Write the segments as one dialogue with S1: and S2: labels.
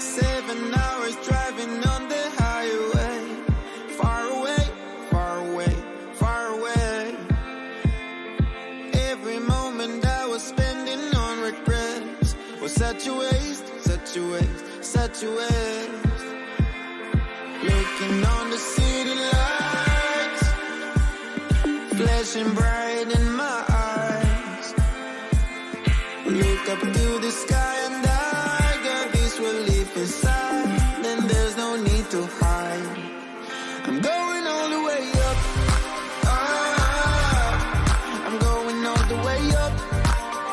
S1: 7 hours driving on the highway. Far away, far away, far away. Every moment I was spending on regrets was such a waste, such a waste, such a waste. Looking on the city lights, flashing bright in my eyes. Look up to the sky and I got this relief inside. Then there's no need to hide. I'm going all the way up. Ah, I'm going all the way up.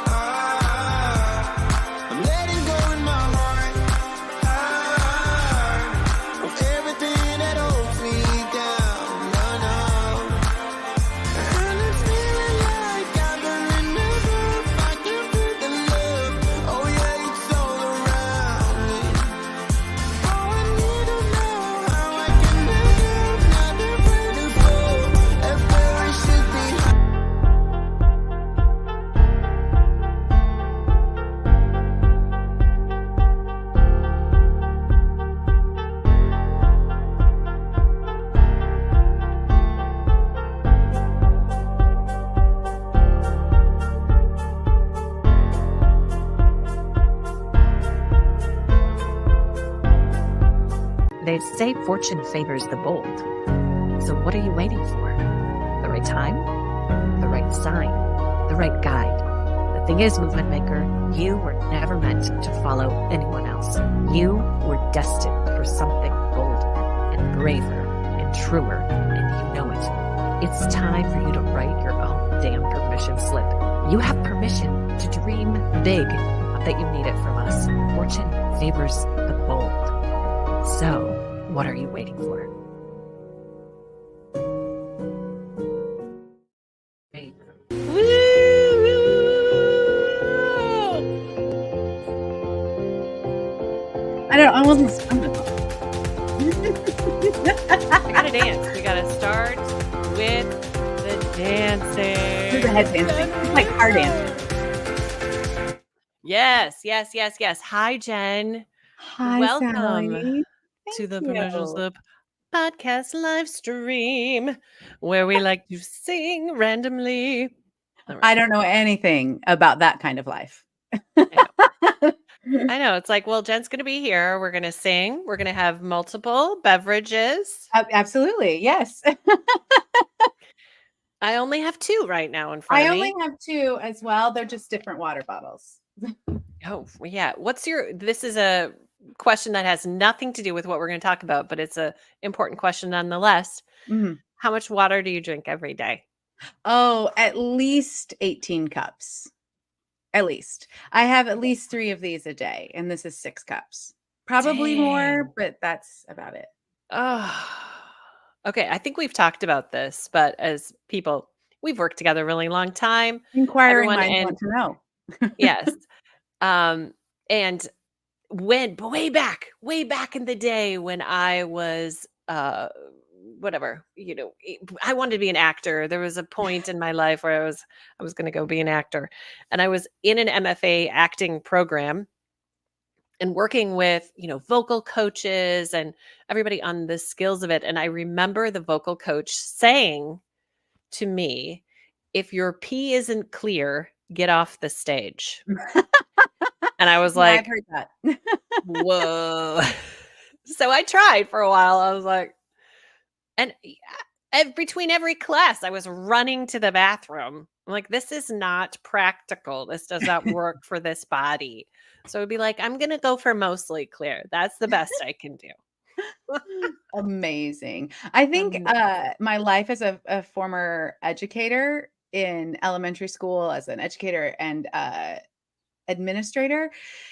S1: Ah, I'm letting go in my heart. Ah, of everything that holds me down. No, no. And it's feeling like I've been enough. I can feel the love. Oh yeah, it's all around me. Oh, I need to know how I can make it. Not afraid to go. That's where I should be.
S2: They say fortune favors the bold. So what are you waiting for? The right time? The right sign? The right guide? The thing is, movement maker, you were never meant to follow anyone else. You were destined for something bolder and braver and truer, and you know it. It's time for you to write your own damn permission slip. You have permission to dream big, not that you need it from us. Fortune favors the bold. So, what are you waiting for? Wait.
S3: I wasn't.
S4: I gotta dance. We gotta start with the dancing.
S3: Do the head dancing. It's like car dancing.
S4: Yes. Hi, Jen.
S3: Hi,
S4: Welcome
S3: Sally.
S4: to the
S3: Thank
S4: Permission
S3: you.
S4: Slip podcast live stream, where we like to sing randomly. All right.
S3: I don't know anything about that kind of life.
S4: I know. It's like, well, Jen's going to be here. We're going to sing. We're going to have multiple beverages.
S3: Absolutely. Yes.
S4: I only have 2 right now in front
S3: I
S4: of
S3: only
S4: me.
S3: have 2 as well. They're just different water bottles.
S4: Oh, yeah. This is a question that has nothing to do with what we're going to talk about, but it's a important question nonetheless.
S3: Mhm.
S4: How much water do you drink every day?
S3: Oh, at least 18 cups. At least. I have at least 3 of these a day, and this is 6 cups. Probably more,
S4: Dang.
S3: but that's about it.
S4: Oh, okay. I think we've talked about this, but as people, we've worked together a really long time.
S3: Inquiring
S4: Everyone
S3: minds
S4: and
S3: want to know.
S4: yes. And when way back in the day when I was whatever, I wanted to be an actor. There was a point in my life where I was going to go be an actor, and I was in an MFA acting program and working with, vocal coaches and everybody on the skills of it. And I remember the vocal coach saying to me, if your pee isn't clear, get off the stage. And I was
S3: Yeah, I've
S4: like,
S3: heard that.
S4: whoa. So I tried for a while. I was like, and between every class, I was running to the bathroom. I'm like, this is not practical. This does not work for this body. So it'd be like, I'm going to go for mostly clear. That's the best I can do.
S3: Amazing. I think
S4: Amazing.
S3: my life as a former educator in elementary school, as an educator and administrator,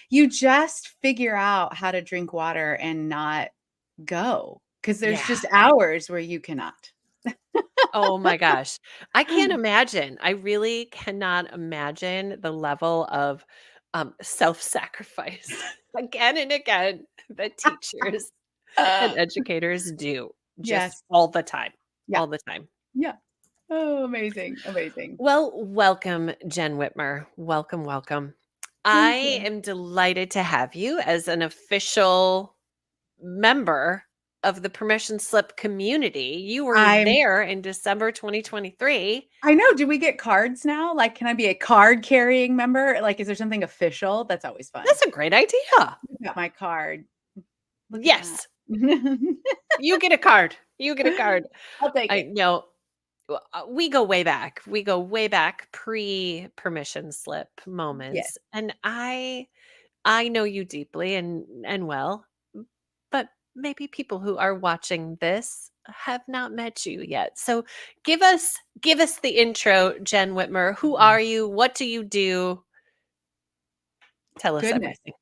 S3: you just figure out how to drink water and not go, because there's
S4: Yeah.
S3: just hours where you cannot.
S4: Oh my gosh. I can't imagine. I really cannot imagine the level of self-sacrifice again and again that teachers and educators do just
S3: Yes.
S4: all the time.
S3: Yeah.
S4: All the time.
S3: Yeah. Oh, amazing. Amazing.
S4: Well, welcome, Jenn Whitmer. Welcome. I
S3: you.
S4: am delighted to have you as an official member of the permission slip community. You were
S3: I'm
S4: there in December 2023.
S3: I know. Do we get cards now? Like, can I be a card carrying member? Like, is there something official? That's always fun.
S4: That's a great idea.
S3: Got my card. Look at that.
S4: Yes, you get a card. You get a card.
S3: I'll take
S4: I
S3: it.
S4: know. We go way back. We go way back pre permission slip
S3: Yes.
S4: moments, and I know you deeply and well, but maybe people who are watching this have not met you yet. So give us the intro, Jenn Whitmer. Who are you? What do you do? Tell us
S3: Goodness.
S4: everything.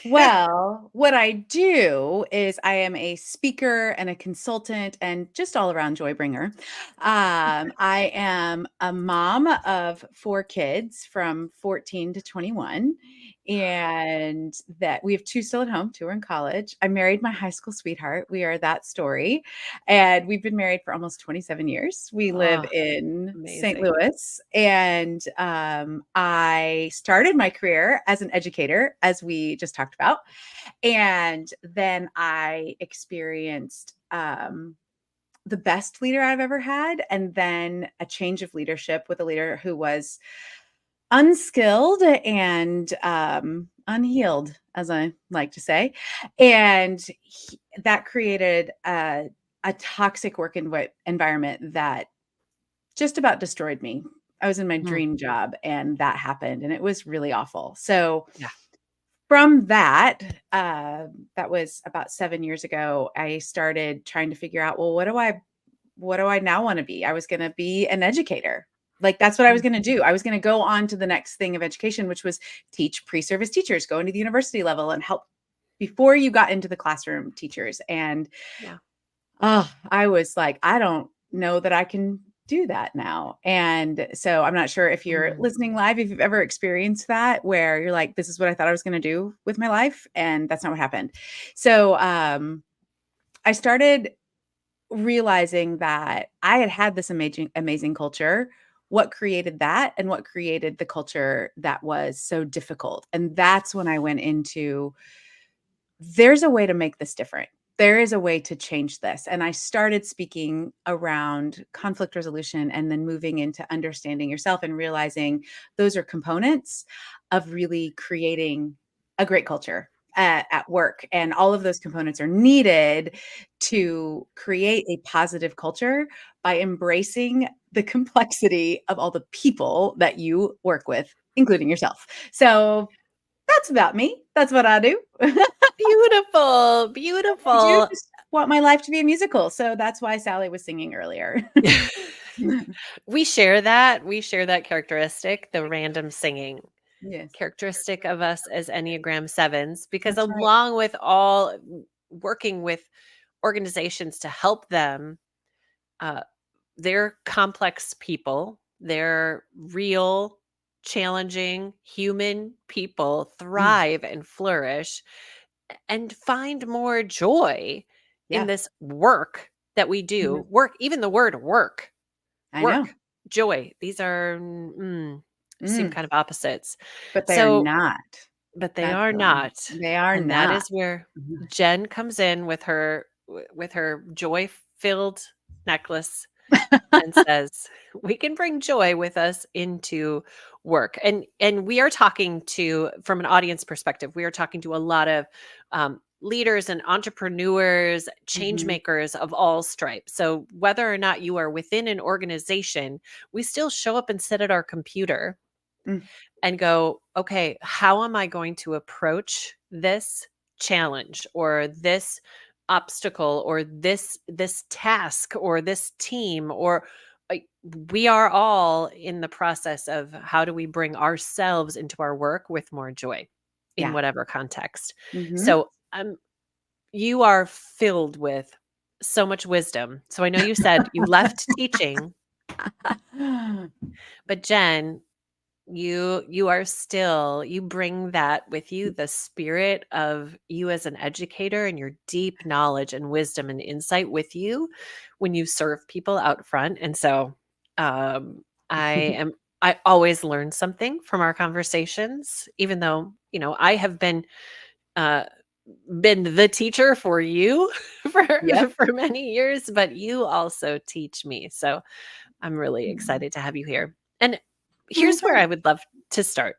S3: Well, what I do is I am a speaker and a consultant and just all around joy bringer. I am a mom of 4 kids from 14 to 21, and that we have 2 still at home, 2 are in college. I married my high school sweetheart. We are that story, and we've been married for almost 27 years. We live
S4: Oh,
S3: in St.
S4: amazing.
S3: Louis, and I started my career as an educator, as we just talked about. And then I experienced the best leader I've ever had, and then a change of leadership with a leader who was unskilled and unhealed, as I like to say. And that created a toxic work environment that just about destroyed me. I was in my
S4: Mm,
S3: dream job and that happened, and it was really awful. So
S4: yeah.
S3: from that, that was about 7 years ago, I started trying to figure out, well, what do I now want to be? I was going to be an educator. Like, that's what I was
S4: Mm,
S3: going to do. I was going to go on to the next thing of education, which was teach pre-service teachers, go into the university level and help before you got into the classroom teachers. And
S4: yeah.
S3: I was like, I don't know that I can do that now. And so I'm not sure if you're
S4: Mm,
S3: listening live, if you've ever experienced that, where you're like, this is what I thought I was going to do with my life. And that's not what happened. So I started realizing that I had this amazing culture. What created that, and what created the culture that was so difficult? And that's when I went into, there's a way to make this different. There is a way to change this. And I started speaking around conflict resolution and then moving into understanding yourself and realizing those are components of really creating a great culture at work. And all of those components are needed to create a positive culture by embracing the complexity of all the people that you work with, including yourself. So that's about me. That's what I do.
S4: Beautiful.
S3: I do
S4: Beautiful.
S3: just want my life to be a musical, so that's why Sally was singing earlier.
S4: We share that. We share that characteristic, the random singing
S3: Yes,
S4: characteristic of us as Enneagram sevens, because
S3: that's right.
S4: along with all working with organizations to help them, uh, they're complex people, they're real, challenging human people
S3: Mm,
S4: thrive and flourish and find more joy in
S3: yeah,
S4: this work that we
S3: mhm,
S4: do. Work, even the word
S3: I know.
S4: work, joy. These are seem
S3: Mm,
S4: kind of opposites.
S3: but they are
S4: So,
S3: not.
S4: but they
S3: That's
S4: are
S3: the one.
S4: not.
S3: They are
S4: And that
S3: not.
S4: is where
S3: Mhm.
S4: Jen comes in with her joy-filled necklace and says, "We can bring joy with us into work." And we are talking to, from an audience perspective, we are talking to a lot of leaders and entrepreneurs, change
S3: Mhm,
S4: makers of all stripes. So whether or not you are within an organization, we still show up and sit at our computer
S3: mm,
S4: and go, okay, how am I going to approach this challenge or this obstacle or this task or this team, or like, we are all in the process of how do we bring ourselves into our work with more joy in
S3: yeah.
S4: whatever context.
S3: Mhm.
S4: So you are filled with so much wisdom. So I know you said you left teaching, but Jen, you are still, you bring that with you, the spirit of you as an educator and your deep knowledge and wisdom and insight with you when you serve people out front. And so um I am I always learn something from our conversations, even though, I have uh, been the teacher for you for
S3: Yep.
S4: for many years, but you also teach me. So I'm really excited to have you here. And
S3: Oh,
S4: here's where
S3: great.
S4: I would love to start.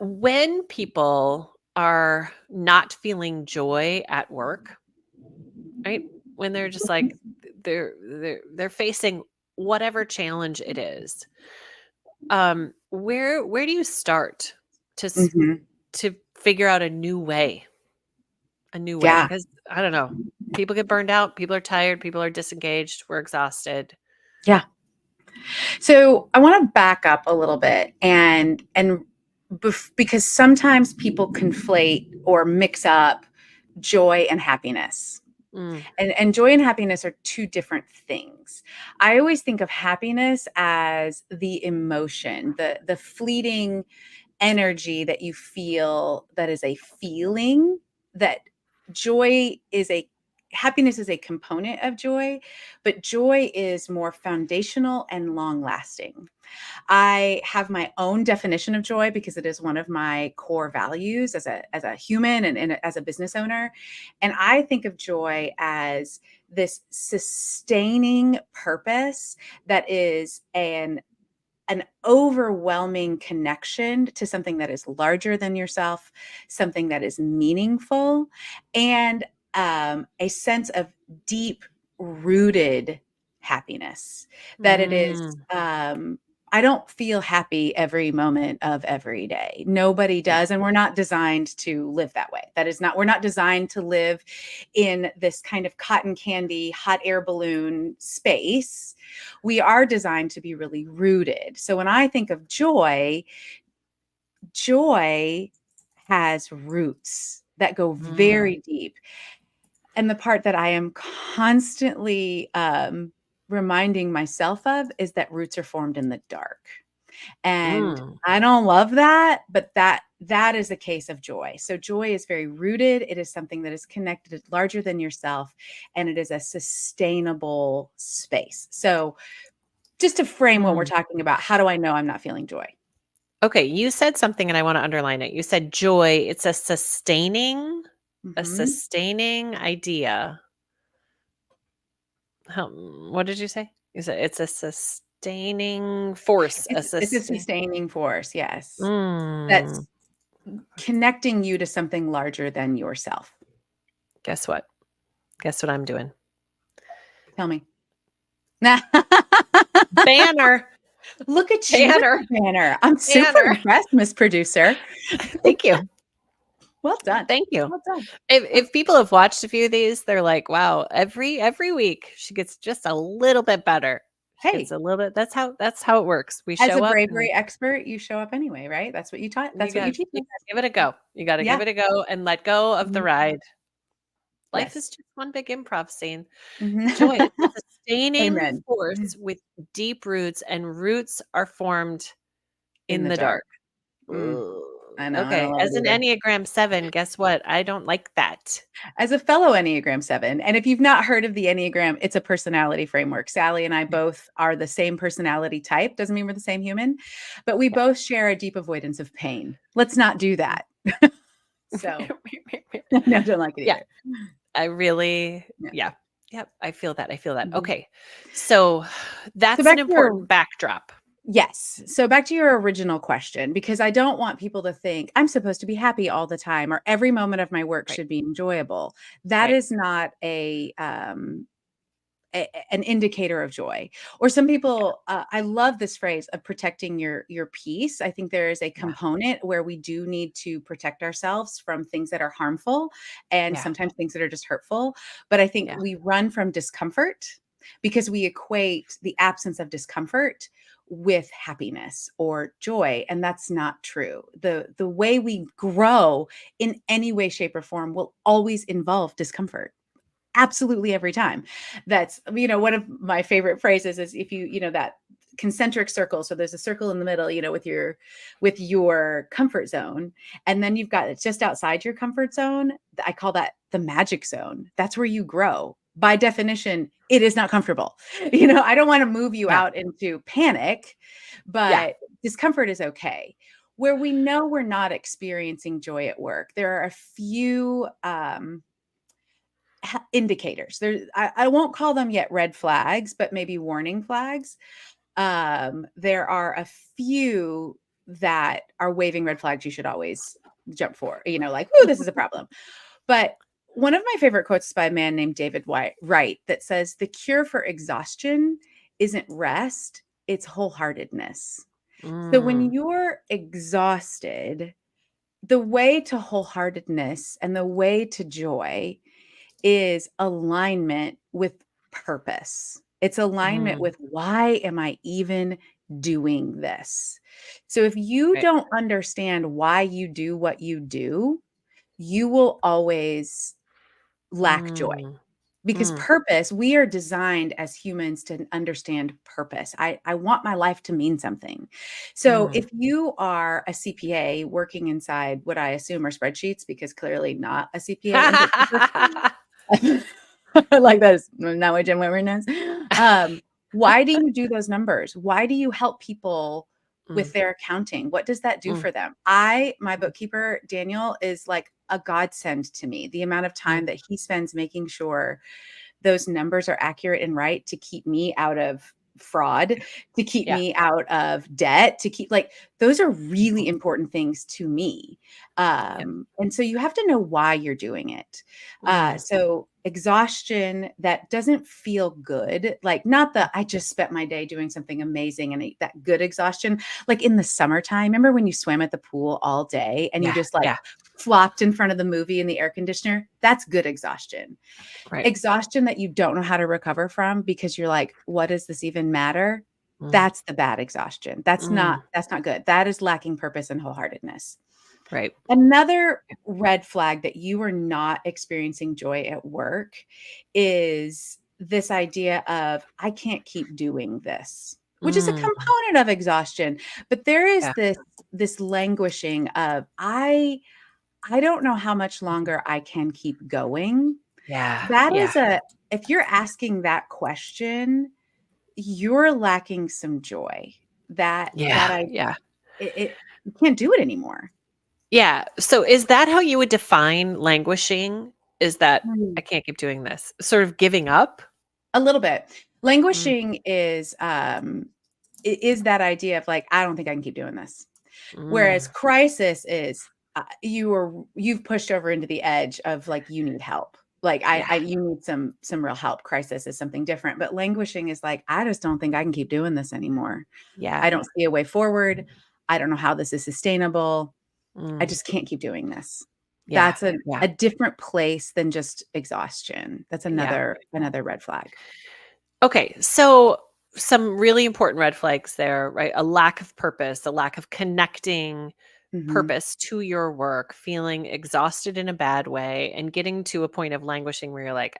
S4: When people are not feeling joy at work, right? When they're just like they're facing whatever challenge it is, where do you start to
S3: Mhm.
S4: to figure out a new way?
S3: Yeah.
S4: Because I don't know, people get burned out, people are tired, people are disengaged, we're exhausted.
S3: Yeah. So I want to back up a little bit because sometimes people conflate or mix up joy and happiness.
S4: Mm,
S3: And joy and happiness are two different things. I always think of happiness as the emotion, the fleeting energy that you feel, that is a feeling. That joy is a happiness is a component of joy, but joy is more foundational and long lasting. I have my own definition of joy because it is one of my core values as a human and as a business owner. And I think of joy as this sustaining purpose that is an overwhelming connection to something that is larger than yourself, something that is meaningful, and a sense of deep rooted happiness. That it is,
S4: mm,
S3: I don't feel happy every moment of every day. Nobody
S4: yeah.
S3: does. And we're not designed to live that way. We're not designed to live in this kind of cotton candy, hot air balloon space. We are designed to be really rooted. So when I think of joy, joy has roots that go
S4: Mm,
S3: very deep. And the part that I am constantly reminding myself of is that roots are formed in the dark. And
S4: mm,
S3: I don't love that, but that is a case of joy. So joy is very rooted. It is something that is connected, larger than yourself, and it is a sustainable space. So just to frame what we're
S4: mm.
S3: talking about, how do I know I'm not feeling joy?
S4: Okay, you said something and I want to underline it. You said joy, it's a
S3: Mhm.
S4: sustaining idea. What did you say? You said it's a sustaining force, a
S3: It's a
S4: sustain.
S3: sustaining force, yes.
S4: Mm,
S3: That's connecting you to something larger than yourself.
S4: guess what? Guess what I'm doing?
S3: Tell me.
S4: Banner,
S3: Look at you with
S4: banner,
S3: the banner. I'm super
S4: banner.
S3: impressed, Miss Producer.
S4: Thank you.
S3: Well done.
S4: Thank you.
S3: Well done.
S4: If people have watched a few of these, they're like, "Wow, every week she gets just a little bit better. She gets
S3: Hey,
S4: a little bit." That's how it works. We
S3: as a
S4: show up and
S3: bravery expert, you show up anyway, right? That's what you taught.
S4: you
S3: That's what you
S4: got
S3: teach
S4: you
S3: us.
S4: gotta give it a go. You gotta give
S3: Yeah.
S4: it a go and let go of the
S3: Mhm.
S4: ride. Life is
S3: Yes.
S4: just one big improv scene.
S3: Mhm.
S4: Joy, it's a sustaining
S3: Amen.
S4: force with deep roots, and roots are formed
S3: In
S4: in
S3: the
S4: the
S3: dark.
S4: dark.
S3: Mm,
S4: Ooh.
S3: I know. I don't
S4: Okay,
S3: love
S4: as
S3: it
S4: an
S3: either.
S4: Enneagram 7, guess what? I don't like that.
S3: As a fellow Enneagram 7, and if you've not heard of the Enneagram, it's a personality framework. Sally and I
S4: Yeah,
S3: both are the same personality type. Doesn't mean we're the same human, but we
S4: yeah.
S3: both share a deep avoidance of pain. Let's not do that. So, no, don't like it
S4: Yeah,
S3: either.
S4: I really
S3: Yeah.
S4: yeah. Yep, I feel that.
S3: Mhm.
S4: Okay. So,
S3: So
S4: that's an
S3: back to your
S4: important backdrop.
S3: Yes. So back to your original question, because I don't want people to think I'm supposed to be happy all the time or every moment of my work
S4: Right,
S3: should be enjoyable. That
S4: right.
S3: is not an indicator of joy. Or some
S4: Yeah,
S3: people, I love this phrase of protecting your peace. I think there is a
S4: yeah,
S3: component where we do need to protect ourselves from things that are harmful and
S4: yeah,
S3: sometimes things that are just hurtful. But I think
S4: yeah.
S3: we run from discomfort because we equate the absence of discomfort with happiness or joy, and that's not true. The way we grow in any way, shape, or form will always involve discomfort, absolutely every time. That's, one of my favorite phrases is, if that concentric circle. So there's a circle in the middle, with your comfort zone. And then you've got, it's just outside your comfort zone. I call that the magic zone. That's where you grow. by definition, it is not comfortable. I don't want to move you
S4: Yeah.
S3: out into panic,
S4: Yeah.
S3: but discomfort is okay. Where we know we're not experiencing joy at work, there are a few indicators. I won't call them yet red flags, but maybe warning flags. There are a few that are waving red flags you should always jump for, like, oh, this is a problem. But one of my favorite quotes is by a man named David Wright that says, the cure for exhaustion isn't rest, it's wholeheartedness. So when
S4: Mm.
S3: you're exhausted, the way to wholeheartedness and the way to joy is alignment with purpose. It's alignment
S4: Mm.
S3: with, why am I even doing this? So if you
S4: Right.
S3: don't understand why you do what you do, you will always lack joy.
S4: Mm.
S3: Because
S4: Mm.
S3: purpose, we are designed as humans to understand purpose. I want my life to mean something. So
S4: Mm.
S3: if you are a CPA working inside what I assume are spreadsheets, because clearly not a CPA and bookkeeper, like that is not what Jenn Whitmer knows. Why do you do those numbers? Why do you help people with
S4: Mm.
S3: their accounting? What does that do
S4: Mm.
S3: for them? My bookkeeper, Daniel, is like a godsend to me. The amount of time
S4: Mm.
S3: that he spends making sure those numbers are accurate and right to keep me out of fraud, to keep
S4: Yeah.
S3: me out of debt, to keep, like, those are really important things to me.
S4: Yep.
S3: And so you have to know why you're doing it.
S4: Mm.
S3: So exhaustion that doesn't feel good, like, not the, I just spent my day doing something amazing, and that good exhaustion, like in the summertime. Remember when you swam at the pool all day and you
S4: Yeah.
S3: just like
S4: Yeah.
S3: flopped in front of the movie in the air conditioner? That's good exhaustion.
S4: Right.
S3: Exhaustion that you don't know how to recover from because you're like, what does this even matter?
S4: Mm.
S3: That's the bad exhaustion. That's not
S4: Mm.
S3: good. That is lacking purpose and wholeheartedness.
S4: Right.
S3: Another red flag that you are not experiencing joy at work is this idea of, I can't keep doing this, which is a
S4: Mm.
S3: component of exhaustion. But there is
S4: Yeah.
S3: this languishing of, I don't know how much
S4: Mhm.
S3: longer I can keep going.
S4: Yeah.
S3: That
S4: Yeah.
S3: is if you're asking that question, you're lacking some joy. That
S4: Yeah.
S3: I
S4: Yeah.
S3: you can't do it anymore.
S4: Yeah. So is that how you would define languishing? Is that
S3: Mm.
S4: I can't keep doing this? Sort of giving up?
S3: A little bit.
S4: Mm.
S3: Languishing is that idea of like, I don't think I can keep doing this. Whereas
S4: Mm.
S3: crisis is, you've pushed over into the edge of, like, you need help. Like,
S4: Yeah.
S3: you need some real help. Crisis is something different, but languishing is like, I just don't think I can keep doing this anymore.
S4: Yeah.
S3: I don't see a way forward. I don't know how this is sustainable. I
S4: Mm.
S3: just can't keep doing this.
S4: Yeah.
S3: That's a
S4: Yeah.
S3: a different place than just exhaustion. That's
S4: Yeah.
S3: another red flag.
S4: Okay. So some really important red flags there, right? A lack of purpose, a lack of connecting
S3: Mhm,
S4: purpose to your work, feeling exhausted in a bad way, and getting to a point of languishing where you're like,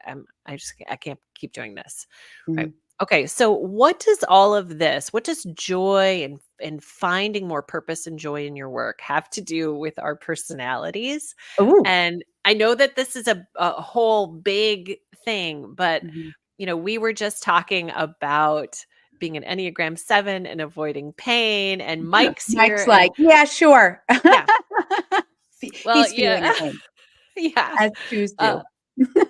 S4: I can't keep doing this. Right.
S3: mhm.
S4: Okay. So what does all of this, what does joy and finding more purpose and joy in your work have to do with our personalities?
S3: Ooh.
S4: And I know that this is a whole big thing, but
S3: Mhm.
S4: we were just talking about being an Enneagram 7 and avoiding pain, and Mike's here
S3: Mike's
S4: and
S3: like, "Yeah, sure."
S4: yeah. Well,
S3: He's feeling
S4: yeah.
S3: your pain,
S4: Yeah.
S3: as shoes
S4: Uh,
S3: do.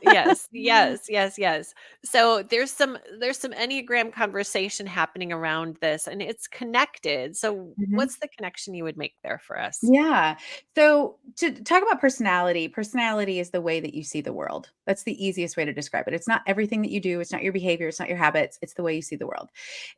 S4: yes, yes, yes, yes. So there's some Enneagram conversation happening around this, and it's connected. So
S3: Mhm.
S4: what's the connection you would make there for us?
S3: Yeah. So to talk about personality, personality is the way that you see the world. That's the easiest way to describe it. It's not everything that you do, it's not your behavior, it's not your habits, it's the way you see the world.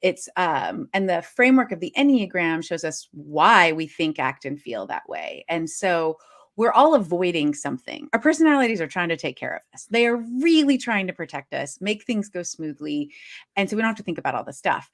S3: It's and the framework of the Enneagram shows us why we think, act, and feel that way. And so we're all avoiding something. Our personalities are trying to take care of us. They are really trying to protect us, make things go smoothly. And so we don't have to think about all this stuff.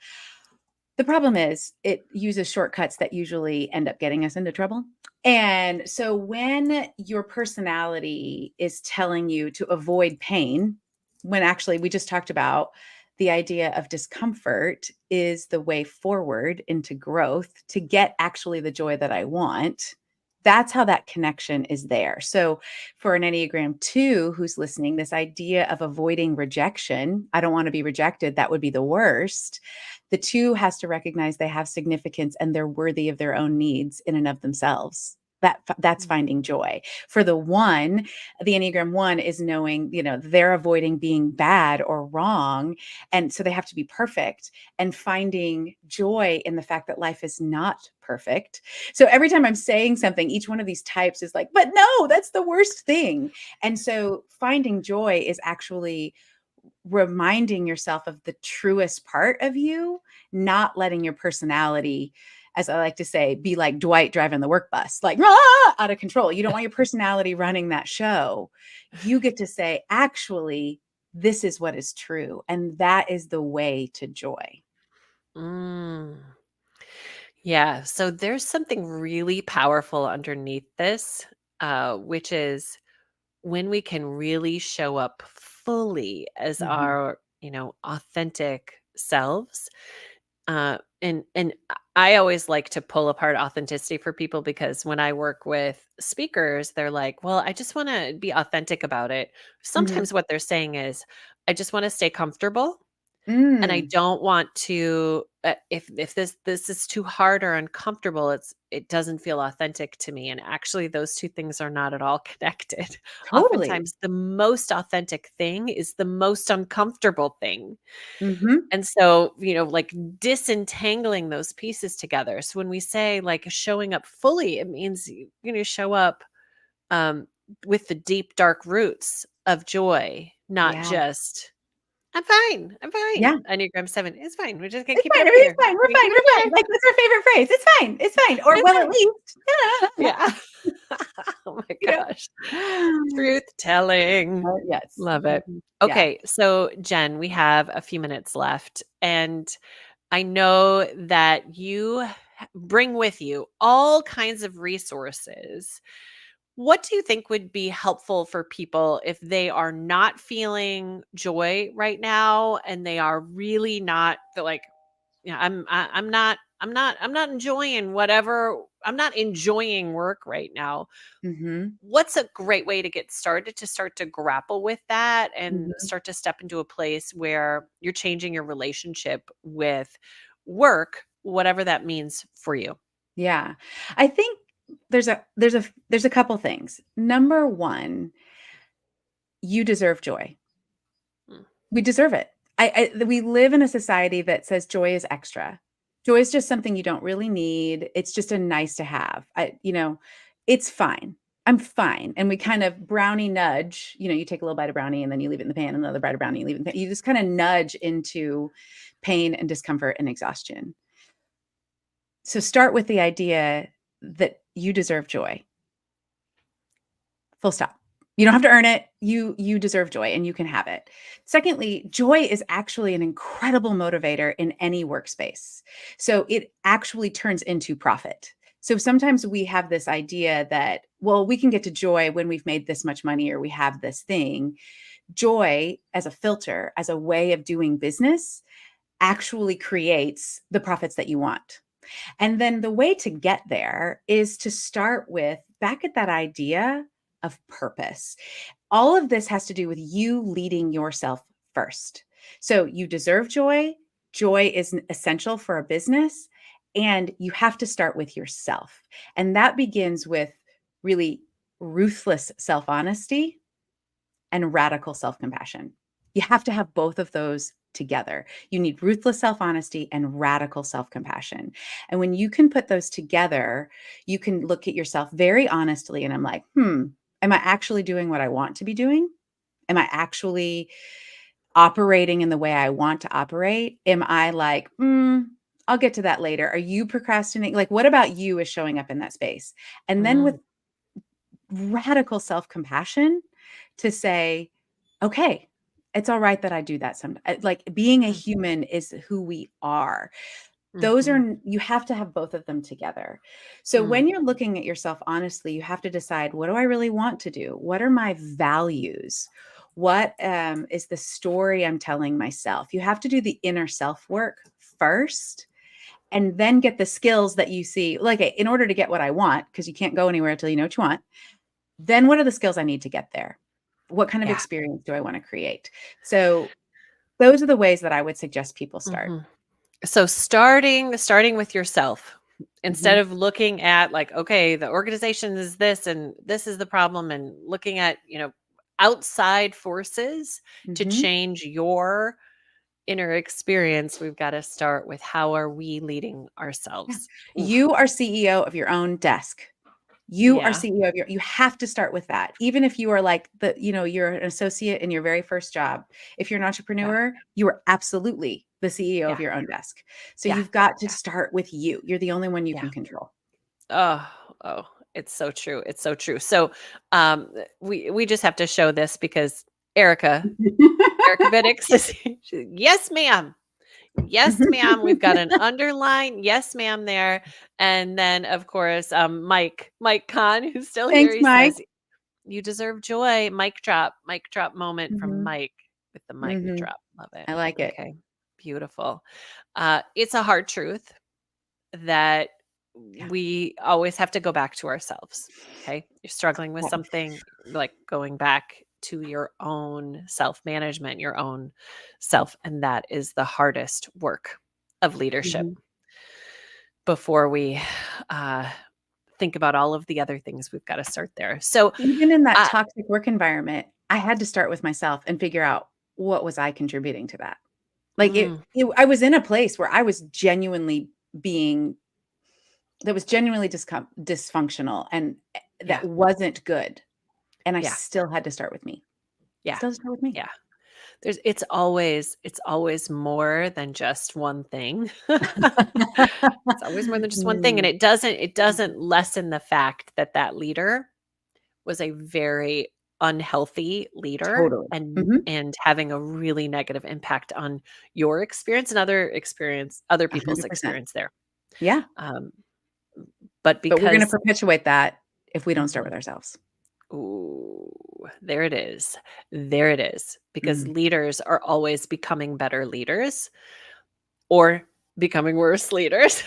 S3: The problem is it uses shortcuts that usually end up getting us into trouble. And so when your personality is telling you to avoid pain, when actually we just talked about the idea of discomfort is the way forward into growth to get actually the joy that I want, That's how that connection is there. So for an Enneagram 2 who's listening, this idea of avoiding rejection, I don't want to be rejected, that would be the worst. The 2 has to recognize they have significance and they're worthy of their own needs in and of themselves. That's finding joy. For the 1, the Enneagram 1 is knowing, they're avoiding being bad or wrong. And so they have to be perfect, and finding joy in the fact that life is not perfect. So every time I'm saying something, each one of these types is like, but no, that's the worst thing. And so finding joy is actually reminding yourself of the truest part of you, not letting your personality, as I like to say, be like Dwight driving the work bus, like out of control. You don't want your personality running that show. You get to say, actually, this is what is true. And that is the way to joy.
S4: Mm. Yeah. So there's something really powerful underneath this, which is when we can really show up fully as
S3: Mhm.
S4: our, authentic selves. And I always like to pull apart authenticity for people, because when I work with speakers, they're like, "Well, I just want to be authentic about it."
S3: Mhm.
S4: Sometimes what they're saying is, "I just want to stay comfortable, and I
S3: Mm.
S4: don't want to if this is too hard or uncomfortable, it doesn't feel authentic to me." And actually those two things are not at all connected.
S3: Totally.
S4: Oftentimes the most authentic thing is the most uncomfortable thing.
S3: Mhm.
S4: And so, like disentangling those pieces together. So when we say like showing up fully, it means show up um with the deep dark roots of joy, not
S3: Yeah.
S4: just I'm fine. I'm fine.
S3: Yeah.
S4: Enneagram 7. It's fine. We're just gonna
S3: It's
S4: keep it
S3: fine.
S4: up
S3: Everything's
S4: here.
S3: fine. We're
S4: We can
S3: fine.
S4: keep it
S3: We're
S4: up
S3: fine.
S4: here.
S3: Like, that's our favorite phrase. It's fine. It's fine. Or,
S4: It's
S3: well, at
S4: fine.
S3: least,
S4: Yeah. Oh my
S3: you
S4: gosh.
S3: know.
S4: Truth telling.
S3: Yes.
S4: Love it.
S3: Mhm. Yeah.
S4: Okay. So, Jen, we have a few minutes left. And I know that you bring with you all kinds of resources. What do you think would be helpful for people if they are not feeling joy right now, and they are really not feel like, I'm not enjoying whatever. I'm not enjoying work right now.
S3: Mhm.
S4: What's a great way to get started, to start to grapple with that and
S3: Mhm.
S4: start to step into a place where you're changing your relationship with work, whatever that means for you?
S3: Yeah. I think there's a couple things. Number 1, you deserve joy.
S4: Mm,
S3: We deserve it. We live in a society that says joy is extra. Joy is just something you don't really need. It's just a nice to have. It's fine. I'm fine. And we kind of brownie nudge, you take a little bite of brownie and then you leave it in the pan, another bite of brownie, you leave it in the pan. You just kind of nudge into pain and discomfort and exhaustion. So start with the idea that you deserve joy. Full stop. You don't have to earn it. You deserve joy and you can have it. Secondly, joy is actually an incredible motivator in any workspace. So it actually turns into profit. So sometimes we have this idea that, well, we can get to joy when we've made this much money or we have this thing. Joy as a filter, as a way of doing business, actually creates the profits that you want. And then the way to get there is to start with back at that idea of purpose. All of this has to do with you leading yourself first. So you deserve joy. Joy is essential for a business, and you have to start with yourself. And that begins with really ruthless self honesty and radical self compassion. You have to have both of those together. You need ruthless self honesty and radical self compassion. And when you can put those together, you can look at yourself very honestly. And I'm like, am I actually doing what I want to be doing? Am I actually operating in the way I want to operate? Am I like, I'll get to that later? Are you procrastinating? Like, what about you is showing up in that space? And then with
S4: mm,
S3: radical self-compassion to say, okay, it's all right that I do that sometimes. Like being a
S4: mm,
S3: human is who we are. Those are,
S4: mhm,
S3: you have to have both of them together. So
S4: mm,
S3: when you're looking at yourself honestly, you have to decide, what do I really want to do? What are my values? What is the story I'm telling myself? You have to do the inner self work first, and then get the skills that you see, like in order to get what I want, because you can't go anywhere until you know what you want, then what are the skills I need to get there? What kind of
S4: Yeah.
S3: experience do I want to create? So those are the ways that I would suggest people start.
S4: Mhm. So starting with yourself instead
S3: Mhm,
S4: of looking at like, okay, the organization is this and this is the problem, and looking at, outside forces to
S3: mhm.
S4: change your inner experience, we've got to start with how are we leading
S3: Yeah.
S4: ourselves. Oof.
S3: You are CEO of your own desk. You are
S4: Yeah.
S3: CEO of you have to start with that. Even if you are like you're an associate in your very first job. If you're an
S4: Yeah.
S3: entrepreneur, you are absolutely the CEO of
S4: Yeah.
S3: your own desk. So
S4: Yeah.
S3: you've got to
S4: Yeah.
S3: start with you. You're the only one you
S4: Yeah.
S3: can control.
S4: Oh, oh, it's so true. It's so true. So, we just have to show this because Erica Bennett says, yes, ma'am. Yes, ma'am. We've got an underline. Yes, ma'am. There, and then of course, Mike Kahn, who's still here.
S3: Thanks,
S4: He
S3: Mike.
S4: says, "You deserve joy." Mic drop moment from
S3: Mhm,
S4: Mike with the mic
S3: mhm.
S4: drop. Love it.
S3: I like it.
S4: Okay, beautiful. It's a hard truth that
S3: Yeah,
S4: we always have to go back to ourselves. Okay. You're struggling with
S3: yeah.
S4: something, like going back to your own self management, your own self. And that is the hardest work of leadership
S3: Mhm.
S4: before we uh, think about all of the other things. We've got to start there. So,
S3: Even in that
S4: uh,
S3: toxic work environment, I had to start with myself and figure out what was I contributing to that. Like
S4: mm,
S3: I was in a place where I was genuinely being that was genuinely dysfunctional and
S4: yeah,
S3: that wasn't good. And I
S4: yeah,
S3: still had to start with me.
S4: yeah,
S3: Still had to start with me.
S4: yeah. It's always more than just one thing. It's always more than just one thing, and
S3: Mm,
S4: it doesn't lessen the fact that that leader was a very unhealthy leader,
S3: totally.
S4: and
S3: Mhm.
S4: having a really negative impact on your experience and other people's
S3: 100%.
S4: experience there.
S3: Yeah.
S4: Um, but
S3: But we're gonna
S4: because
S3: perpetuate that if we don't start
S4: Mhm.
S3: with ourselves.
S4: Ooh, there it is. There it is. Because
S3: Mm.
S4: leaders are always becoming better leaders or becoming worse leaders.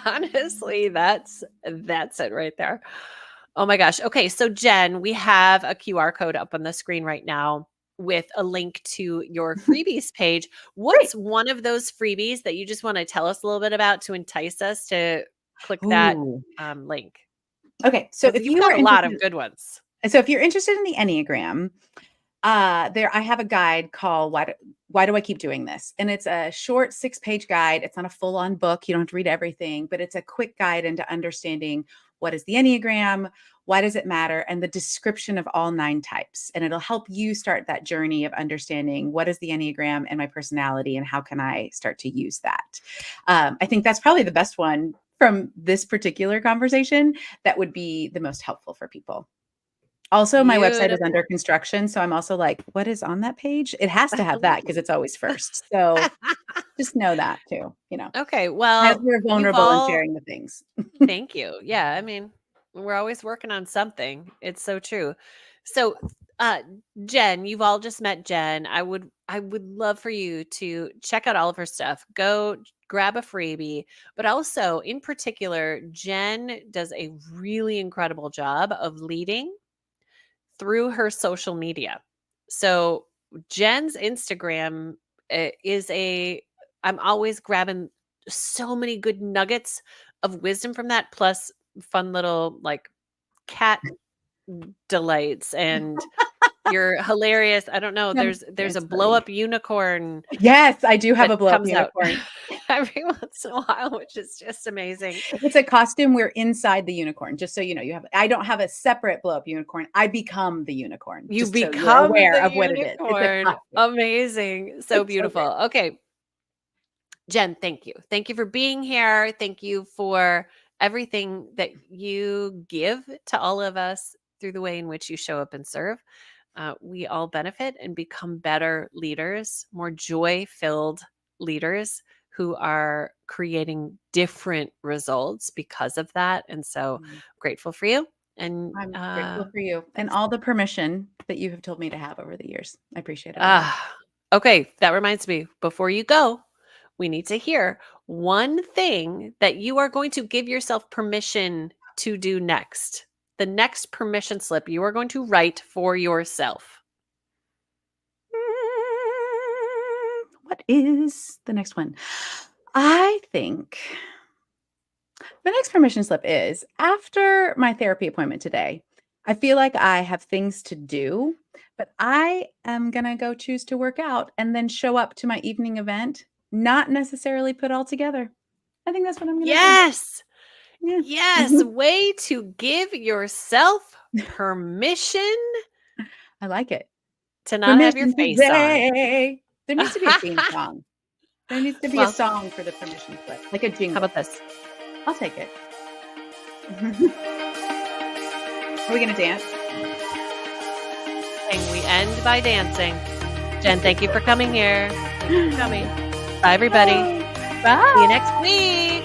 S4: Honestly, that's it right there. Oh my gosh. Okay, so Jen, we have a QR code up on the screen right now with a link to your freebies page.
S3: Great.
S4: What's one of those freebies that you just want to tell us a little bit about to entice us to click that
S3: Ooh.
S4: link?
S3: Okay, so
S4: Because
S3: if
S4: you've
S3: you
S4: got
S3: are
S4: a lot
S3: interested
S4: of good ones.
S3: in the Enneagram, there I have a guide called Why Do I Keep Doing This? And it's a short 6-page guide. It's not a full-on book. You don't have to read everything, but it's a quick guide into understanding what is the Enneagram, why does it matter, and the description of all 9 types. And it'll help you start that journey of understanding what is the Enneagram and my personality and how can I start to use that. I think that's probably the best one from this particular conversation that would be the most helpful for people. Also, my website is under
S4: Beautiful.
S3: construction, so I'm also like, "What is on that page?" It has to have that because it's always first. So, just know that too,
S4: Okay,
S3: as
S4: well,
S3: we're
S4: you've
S3: vulnerable in
S4: all
S3: sharing the things.
S4: thank you. Yeah, I mean, we're always working on something. It's so true. So, uh Jen, you've all just met Jen. I would love for you to check out all of her stuff. Go grab a freebie, but also in particular, Jen does a really incredible job of leading through her social media. So Jen's Instagram is a I'm always grabbing so many good nuggets of wisdom from that, plus fun little like cat delights, and you're hilarious. I don't know, there's a
S3: It's
S4: blow
S3: funny.
S4: up unicorn
S3: Yes, I do have
S4: that
S3: a blow up
S4: comes out
S3: unicorn.
S4: every once in a while, which is just amazing.
S3: It's a costume where inside the unicorn, just so you know, I don't have a separate blow up unicorn. I become the unicorn,
S4: You
S3: just so you're
S4: become
S3: aware
S4: the
S3: of what it is. It's a
S4: unicorn.
S3: costume.
S4: Amazing. So
S3: It's so
S4: beautiful.
S3: great.
S4: Okay. Jen, thank you. Thank you for being here. Thank you for everything that you give to all of us through the way in which you show up and serve. We all benefit and become better leaders, more joy filled leaders who are creating different results because of that. And so
S3: Mm.
S4: grateful for you. And
S3: I'm grateful for you and
S4: that's
S3: all the permission that you have told me to have over the years. I appreciate it a lot.
S4: okay. That reminds me, before you go, we need to hear one thing that you are going to give yourself permission to do next. The next permission slip you are going to write for yourself.
S3: What is the next one? I think the next permission slip is after my therapy appointment today. I feel like I have things to do, but I am going to go choose to work out and then show up to my evening event, not necessarily put all together. I think that's what I'm going to
S4: Yes.
S3: do. Yeah.
S4: Yes. Way to give yourself permission
S3: I like it.
S4: to not have your
S3: Permission
S4: face on.
S3: today. There needs to be a theme song. There needs to be a
S4: Well,
S3: song for the permission slip, like a
S4: how
S3: jingle.
S4: about this?
S3: I'll take it. Are we going to dance?
S4: And we end by dancing. Jen, thank you for coming here. Thank you for coming. Bye, everybody.
S3: Bye.
S4: See you next week.